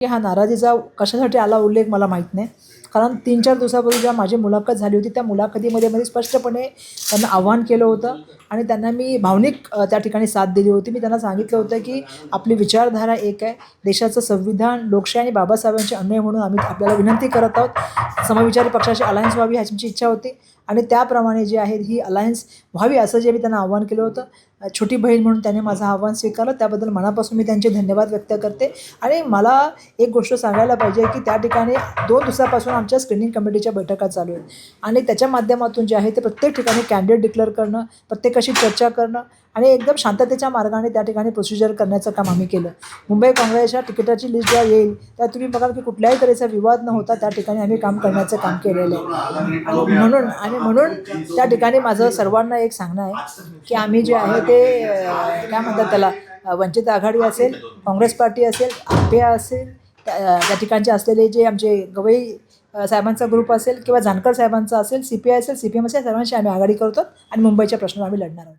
की हा नाराजीचा कशासाठी आला उल्लेख मला माहीत नाही. कारण 3-4 दिवसापूर्वी जेव्हा माझी मुलाखत झाली होती, त्या मुलाखतीमध्ये स्पष्टपणे त्यांना आव्हान केलं होतं आणि त्यांना मी भावनिक त्या ठिकाणी साथ दिली होती. मी त्यांना सांगितलं होतं की आपली विचारधारा एक आहे. देशाचं संविधान, लोकशाही आणि बाबासाहेबांचे अन्याय म्हणून आम्ही आपल्याला विनंती करत आहोत. समविचारी पक्षाची अलायन्स व्हावी ह्याची आमची इच्छा होती आणि त्याप्रमाणे जी आहे ही अलायन्स व्हावी असं जे मी त्यांना आव्हान केलं होतं. छोटी बहीण म्हणून त्याने माझं आव्हान स्वीकारलं. त्याबद्दल मनापासून मी त्यांचे धन्यवाद व्यक्त करते. आणि मला एक गोष्ट सांगायला पाहिजे की त्या ठिकाणी 2 दिवसापासून आमच्या स्क्रीनिंग कमिटीच्या बैठका चालू आहेत आणि त्याच्या माध्यमातून जे आहे ते प्रत्येक ठिकाणी कॅन्डिडेट डिक्लेअर करणं, प्रत्येकाशी चर्चा करणं आणि एकदम शांततेच्या मार्गाने त्या ठिकाणी प्रोसिजर करण्याचं काम आम्ही केलं. मुंबई काँग्रेसच्या तिकिटाची लिस्ट जेव्हा येईल तेव्हा तुम्ही बघाल की कुठल्याही तऱ्हेचा विवाद न होता त्या ठिकाणी आम्ही काम करण्याचं काम केलेलं आहे. म्हणून त्या ठिकाणी माझं सर्वांना एक सांगणं आहे की आम्ही जे आहे ते काय म्हणतात त्याला वंचित आघाडी असेल, काँग्रेस पार्टी असेल, आपे असेल, त्या ठिकाणचे असलेले जे आमचे गवई साहेबांचा ग्रुप असेल किंवा जानकर साहेबांचा असेल, CPI असेल, CPM असेल, सर्वांशी आम्ही आघाडी करतो आणि मुंबईच्या प्रश्नावर आम्ही लढणार आहोत.